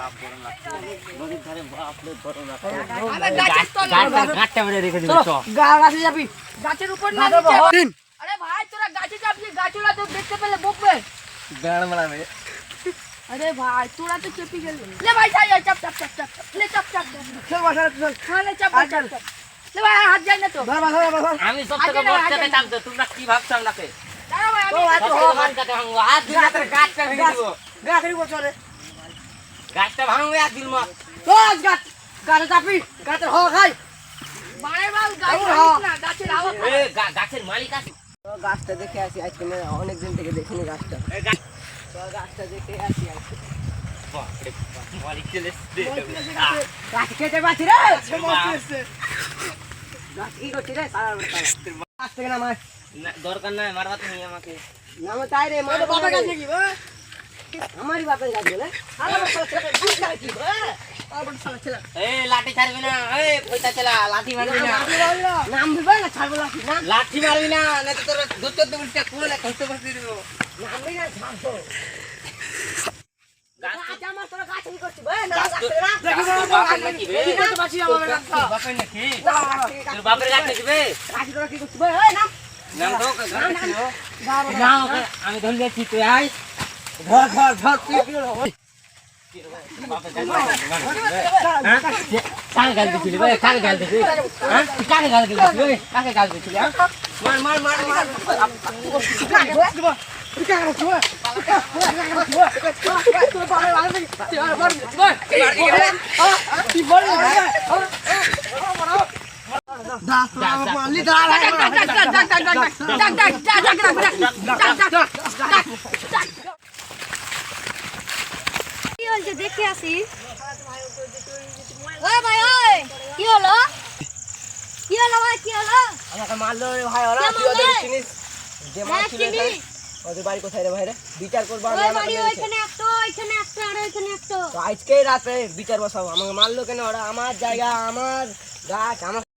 বাপ বড় লাগছে নদীর ধারে বাপ রে বড় লাগছে গাছটা মেরে রেখে দিবি তো গাছে যাবি গাছের উপর না নিচে আরে ভাই তোরা গাছে যাবি গাছুলা তো দেখতে পেলে বকবে গান মারাবে अरे भाई तोरा तो चपी गेल ले भाई जा चप चप चप चप ले चप चप चल बसा चल हां ले चप चल ले भाई हाथ जाए ना तो धर আমি সব থেকে বসতে থাকতো তোমরা কি ভাবছ আমরাকে দাঁড়া ভাই আমি ভগবান কাছে ভাঙবো হাত দিলে তোর গাছটা ভেঙে দিব গাছরি বসো রে গাছটা ভাঙবো আর দিল মা তো গাছ গাছে চাপি গাছে হ খাই বারে বাল গাছ না গাছের আওয়াজ এ গাছের মালিক আছে তো গাছটা দেখে আসি আজকে অনেক দিন থেকে দেখিনি গাছটা তো গাছটা দেখে আসি আজকে বাপ রে মালিক চলে দে গাছ খেতে পাচ্ছি রে গাছ কি করছি রে সারা গাছ থেকে নামাই দরকার নাই মারবা তুমি আমাকে নামো তাই রে মার বাবা গাছে কি ভাই আমারই বাপের গাছ বলে আমার ছেলে গাছ কি আবার শালা ছেলে এ লাঠি ছাড়বি না এ পয়সা চলা লাঠি মারবি না নাম দিবা না ছাড়বো না না লাঠি মারবি না না তো তোর দুটো দুটো কোলে কষ্ট করতে দিব নাম দিনা ছাড়বো গাছ গাছ আমার তোরা গাছ কি করছিস ভাই না গাছ না দেখি বাপের নাকি বে কি করতে পারছি আমার গাছটা বাপের নাকি তোর বাপের গাছ নাকি বে গাছ তোরা কি করছিস ভাই এই নাম নাম তো না আমি ধরে যাচ্ছি তুই আয় ঘর ঘর ঘর তুই কি হলো কাকে গাল দিছিলি বে কাকে গাল দিছিলি হ্যাঁ কাকে গাল দিছিলি বে কাকে গাল দিছিলি মার মার মার মার কি হয়েছে দেখে আসি ওই ভাই ওই কি হলো কি হলো ভাই কি হলো আমাকে মারলো রে ভাই ওরা কে তুই ওদের মারলে? চিনিস যে হ্যাঁ, মারছিল চিনি। ওদের বাড়ি কোথায় রে ভাই রে বিচার করবো আমি ওই আমাকে বাড়ি মেরেছে। ওইখানে একটা ওইখানে একটা আর ওইখানে একটা তো আজকেই রাতে বিচার বসাবো আমাকে মারলো কেন ওরা আমার জায়গা আমার গাছ আমার